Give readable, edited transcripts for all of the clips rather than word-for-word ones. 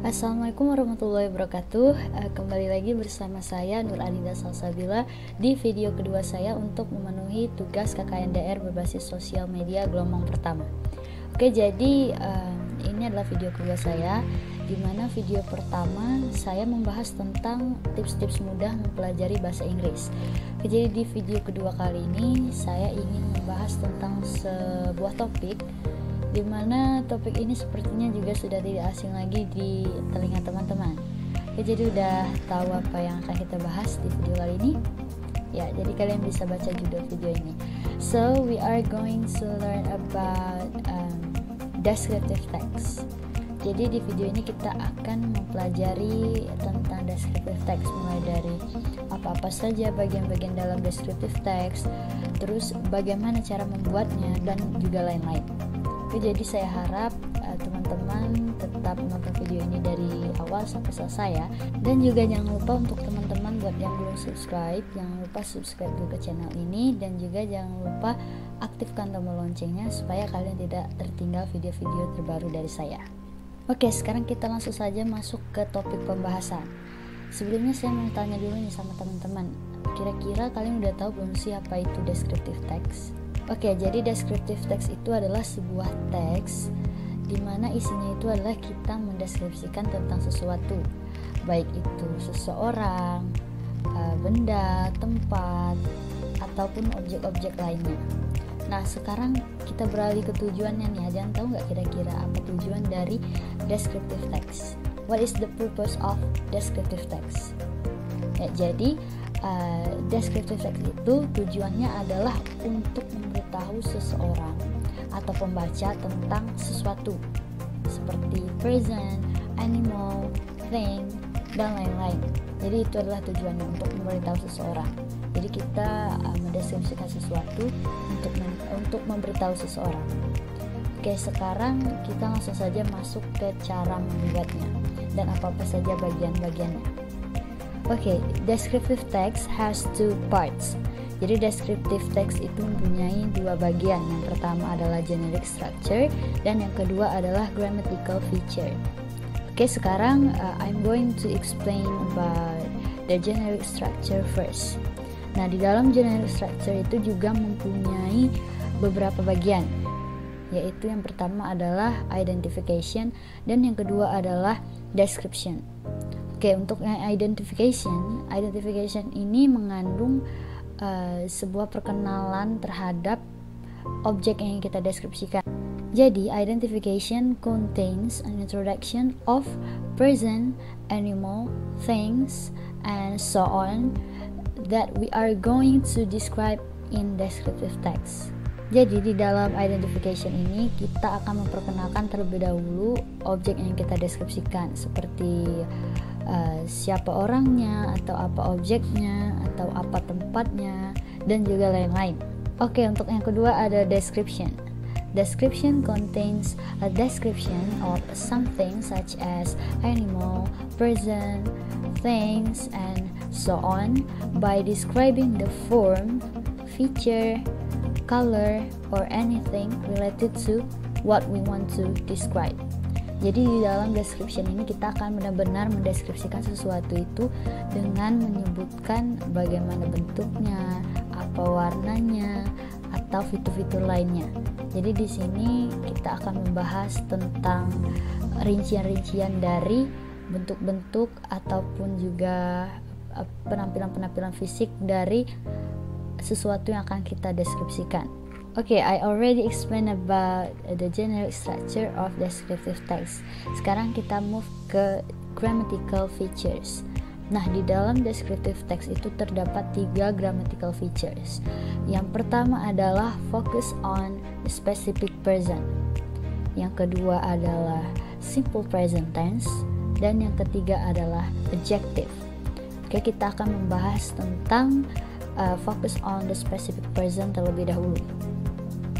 Assalamualaikum warahmatullahi wabarakatuh. Kembali lagi bersama saya Nur Adinda Salsabila di video kedua saya untuk memenuhi tugas KKNDR berbasis sosial media gelombang pertama. Oke, jadi ini adalah video kedua saya, di mana video pertama saya membahas tentang tips-tips mudah mempelajari bahasa Inggris. Oke, jadi di video kedua kali ini saya ingin membahas tentang sebuah topik, di mana topik ini sepertinya juga sudah tidak asing lagi di telinga teman-teman. Oke, jadi udah tahu apa yang akan kita bahas di video kali ini? Ya, jadi kalian bisa baca judul video ini. So, we are going to learn about descriptive text. Jadi di video ini kita akan mempelajari tentang descriptive text, mulai dari apa-apa saja bagian-bagian dalam descriptive text, terus bagaimana cara membuatnya, dan juga lain-lain. Oke, jadi saya harap teman-teman tetap menonton video ini dari awal sampai selesai ya. Dan juga jangan lupa untuk teman-teman buat yang belum subscribe, jangan lupa subscribe dulu ke channel ini, dan juga jangan lupa aktifkan tombol loncengnya supaya kalian tidak tertinggal video-video terbaru dari saya. Oke, sekarang kita langsung saja masuk ke topik pembahasan. Sebelumnya saya mau tanya dulu nih sama teman-teman, kira-kira kalian udah tahu belum sih apa itu descriptive text? Oke, jadi descriptive text itu adalah sebuah teks di mana isinya itu adalah kita mendeskripsikan tentang sesuatu, baik itu seseorang, benda, tempat, ataupun objek-objek lainnya. Nah, sekarang kita beralih ke tujuannya nih. Ada yang tahu nggak kira-kira apa tujuan dari descriptive text? What is the purpose of descriptive text? Ya, jadi descriptive text itu tujuannya adalah untuk memberitahu seseorang atau pembaca tentang sesuatu seperti person, animal, thing, dan lain-lain. Jadi itu adalah tujuannya, untuk memberitahu seseorang. Jadi kita mendeskripsikan sesuatu untuk memberitahu seseorang. Oke, sekarang kita langsung saja masuk ke cara membuatnya dan apa-apa saja bagian-bagiannya. Oke, descriptive text has two parts. Jadi descriptive text itu mempunyai dua bagian. Yang pertama adalah generic structure dan yang kedua adalah grammatical feature. Oke, sekarang I'm going to explain about the generic structure first. Nah, di dalam generic structure itu juga mempunyai beberapa bagian, yaitu yang pertama adalah identification dan yang kedua adalah description. Oke, untuk yang identification ini mengandung sebuah perkenalan terhadap objek yang kita deskripsikan. Jadi, identification contains an introduction of person, animal, things, and so on that we are going to describe in descriptive text. Jadi di dalam identification ini kita akan memperkenalkan terlebih dahulu objek yang kita deskripsikan, seperti siapa orangnya, atau apa objeknya, atau apa tempatnya, dan juga lain-lain. Oke, untuk yang kedua ada description. Description contains a description of something such as animal, person, things, and so on by describing the form, feature, color, or anything related to what we want to describe. Jadi di dalam description ini kita akan benar-benar mendeskripsikan sesuatu itu dengan menyebutkan bagaimana bentuknya, apa warnanya, atau fitur-fitur lainnya. Jadi di sini kita akan membahas tentang rincian-rincian dari bentuk-bentuk ataupun juga penampilan-penampilan fisik dari sesuatu yang akan kita deskripsikan. Okay, I already explained about the generic structure of descriptive text. Sekarang kita move ke grammatical features. Nah, di dalam descriptive text itu terdapat 3 grammatical features. Yang pertama adalah focus on the specific person. Yang kedua adalah simple present tense, dan yang ketiga adalah adjective. Oke, kita akan membahas tentang focus on the specific person terlebih dahulu.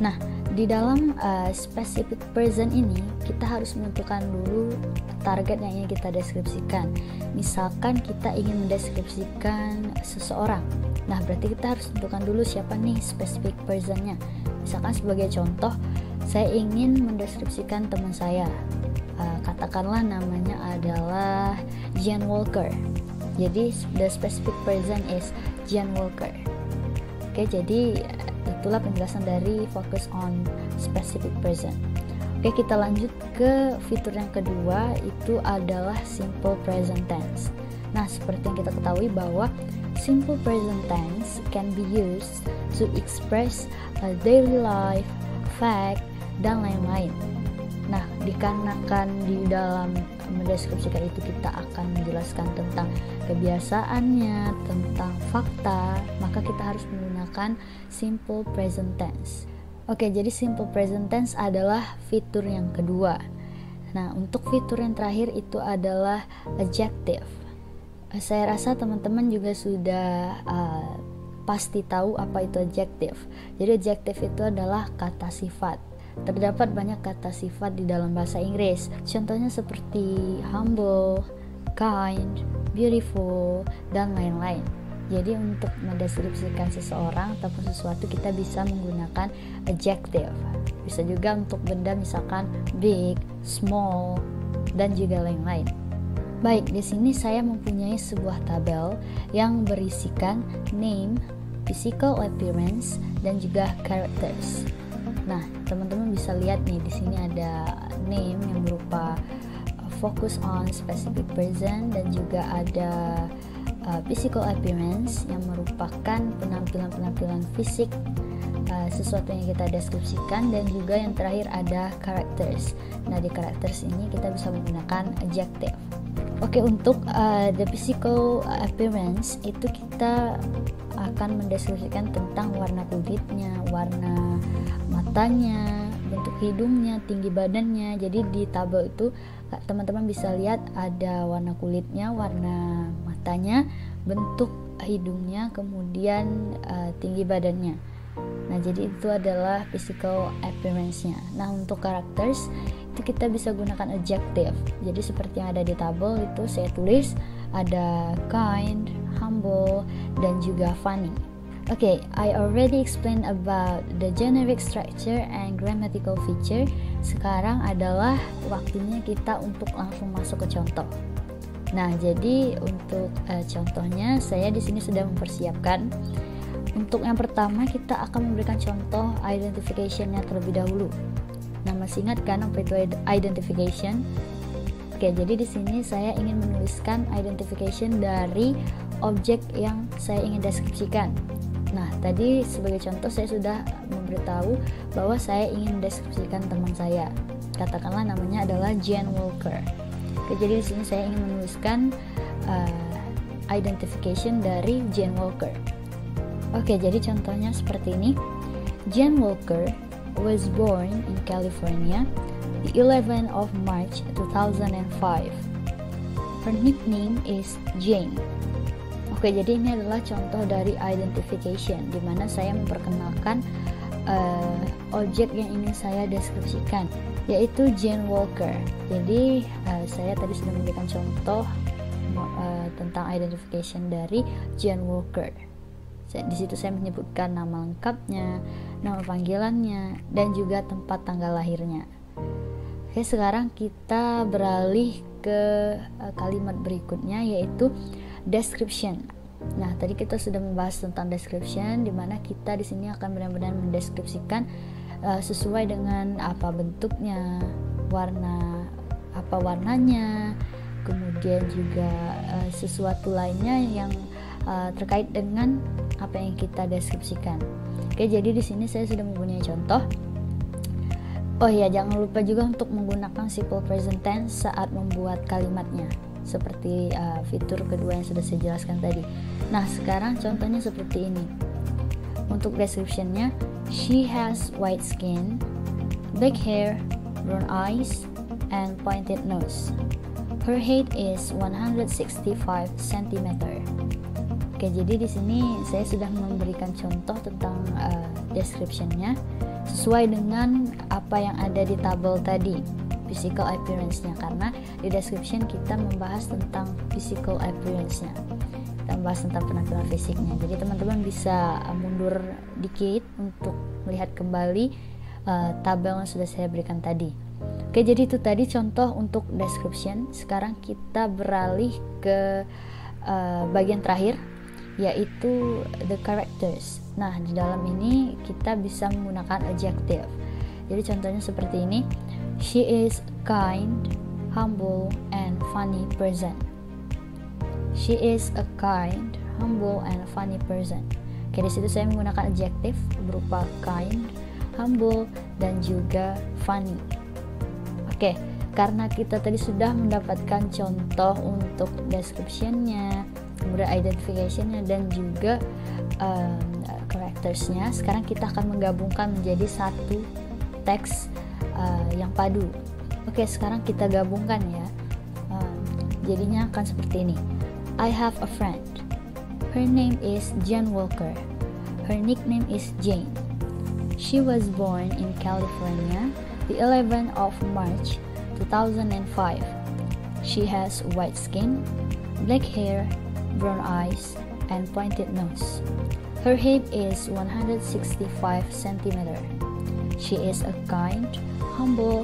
Nah, di dalam specific person ini kita harus menentukan dulu target yang ingin kita deskripsikan. Misalkan kita ingin mendeskripsikan seseorang, nah berarti kita harus tentukan dulu siapa nih specific personnya. Misalkan sebagai contoh, saya ingin mendeskripsikan teman saya. Katakanlah namanya adalah Jan Walker. Jadi the specific person is Jan Walker. Oke, jadi itulah penjelasan dari focus on specific person. Oke, kita lanjut ke fitur yang kedua, itu adalah simple present tense. Nah, seperti yang kita ketahui bahwa simple present tense can be used to express a daily life, fact, dan lain-lain. Nah, dikarenakan di dalam mendeskripsikan itu kita akan menjelaskan tentang kebiasaannya, tentang fakta, maka kita harus menggunakan simple present tense. Oke, jadi simple present tense adalah fitur yang kedua. Nah, untuk fitur yang terakhir itu adalah adjective. Saya rasa teman-teman juga sudah pasti tahu apa itu adjective. Jadi adjective itu adalah kata sifat. Terdapat banyak kata sifat di dalam bahasa Inggris. Contohnya seperti humble, kind, beautiful, dan lain-lain. Jadi untuk mendeskripsikan seseorang ataupun sesuatu kita bisa menggunakan adjective. Bisa juga untuk benda misalkan big, small, dan juga lain-lain. Baik, di sini saya mempunyai sebuah tabel yang berisikan name, physical appearance, dan juga characters. Nah, teman-teman bisa lihat nih, di sini ada name yang berupa focus on specific person, dan juga ada physical appearance yang merupakan penampilan fisik sesuatu yang kita deskripsikan, dan juga yang terakhir ada characters. Nah, di characters ini kita bisa menggunakan adjective. Oke, untuk the physical appearance itu kita akan mendeskripsikan tentang warna kulitnya, warna matanya, bentuk hidungnya, tinggi badannya. Jadi di tabel itu teman-teman bisa lihat ada warna kulitnya, warna matanya, bentuk hidungnya, kemudian tinggi badannya. Nah, jadi itu adalah physical appearance-nya. Nah, untuk characters itu kita bisa gunakan adjective. Jadi seperti yang ada di tabel itu saya tulis ada kind, humble, dan juga funny. Okay, I already explained about the generic structure and grammatical feature. Sekarang adalah waktunya kita untuk langsung masuk ke contoh. Nah, jadi untuk contohnya saya di sini sudah mempersiapkan. Untuk yang pertama kita akan memberikan contoh identification-nya terlebih dahulu. Nah, masih ingat kan apa itu identification? Oke, jadi di sini saya ingin menuliskan identification dari objek yang saya ingin deskripsikan. Nah, tadi sebagai contoh saya sudah memberitahu bahwa saya ingin mendeskripsikan teman saya. Katakanlah namanya adalah Jan Walker. Oke, jadi di sini saya ingin menuliskan identification dari Jan Walker. Oke, jadi contohnya seperti ini. Jan Walker was born in California the 11th of March 2005. Her nickname is Jane. Oke, jadi ini adalah contoh dari identification di mana saya memperkenalkan objek yang ingin saya deskripsikan, yaitu Jan Walker. Jadi saya tadi sudah memberikan contoh tentang identification dari Jan Walker. Di situ saya menyebutkan nama lengkapnya, nama panggilannya, dan juga tempat tanggal lahirnya. Oke, sekarang kita beralih ke kalimat berikutnya, yaitu description. Nah, tadi kita sudah membahas tentang description, di mana kita di sini akan benar-benar mendeskripsikan sesuai dengan apa bentuknya, warnanya, kemudian juga sesuatu lainnya yang terkait dengan apa yang kita deskripsikan. Oke, jadi di sini saya sudah mempunyai contoh. Oh ya, jangan lupa juga untuk menggunakan simple present tense saat membuat kalimatnya, seperti fitur kedua yang sudah saya jelaskan tadi. Nah, sekarang contohnya seperti ini. Untuk description-nya, she has white skin, black hair, brown eyes, and pointed nose. Her height is 165 cm. Oke, jadi di sini saya sudah memberikan contoh tentang description-nya sesuai dengan apa yang ada di tabel tadi, physical appearance-nya, karena di description kita membahas tentang physical appearance-nya. Kita membahas tentang penampilan fisiknya. Jadi teman-teman bisa mundur dikit untuk melihat kembali tabel yang sudah saya berikan tadi. Oke, jadi itu tadi contoh untuk description. Sekarang kita beralih ke bagian terakhir, yaitu the characters. Nah, di dalam ini kita bisa menggunakan adjective. Jadi contohnya seperti ini. She is kind, humble, and funny person. She is a kind, humble, and funny person. Oke, di situ saya menggunakan adjective berupa kind, humble, dan juga funny. Oke, karena kita tadi sudah mendapatkan contoh untuk description-nya, kemudian identification-nya, dan juga characters-nya, sekarang kita akan menggabungkan menjadi satu teks yang padu. Oke, sekarang kita gabungkan ya. Jadinya akan seperti ini. I have a friend. Her name is Jen Walker. Her nickname is Jane. She was born in California, the 11th of March 2005. She has white skin, black hair, brown eyes, and pointed nose. Her height is 165 centimeter. She is a kind, humble,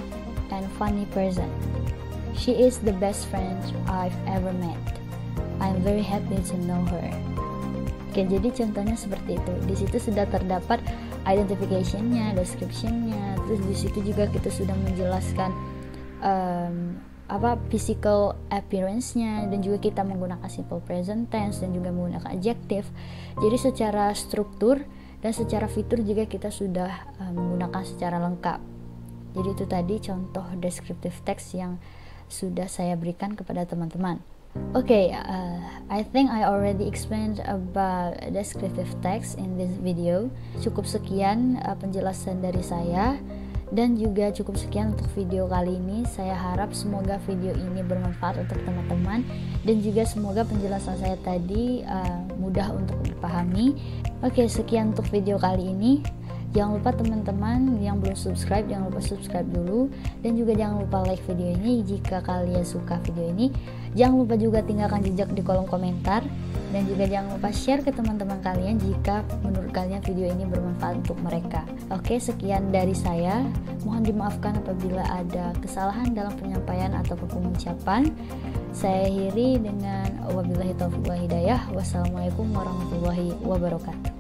and funny person. She is the best friend I've ever met. I'm very happy to know her. Oke, jadi contohnya seperti itu. Di situ sudah terdapat identification-nya, description-nya. Terus di situ juga kita sudah menjelaskan physical appearance-nya, dan juga kita menggunakan simple present tense dan juga menggunakan adjective. Jadi secara struktur dan secara fitur juga kita sudah menggunakan secara lengkap. Jadi itu tadi contoh descriptive text yang sudah saya berikan kepada teman-teman. Okay, I think I already explained about descriptive text in this video. Cukup sekian penjelasan dari saya, dan juga cukup sekian untuk video kali ini. Saya harap semoga video ini bermanfaat untuk teman-teman, dan juga semoga penjelasan saya tadi mudah untuk dipahami. Oke, sekian untuk video kali ini. Jangan lupa teman-teman yang belum subscribe, jangan lupa subscribe dulu, dan juga jangan lupa like video ini jika kalian suka video ini. Jangan lupa juga tinggalkan jejak di kolom komentar, dan juga jangan lupa share ke teman-teman kalian jika menurut kalian video ini bermanfaat untuk mereka. Oke, sekian dari saya. Mohon dimaafkan apabila ada kesalahan dalam penyampaian ataupun pengucapan. Saya akhiri dengan wabillahi taufiq wal hidayah. Wassalamualaikum warahmatullahi wabarakatuh.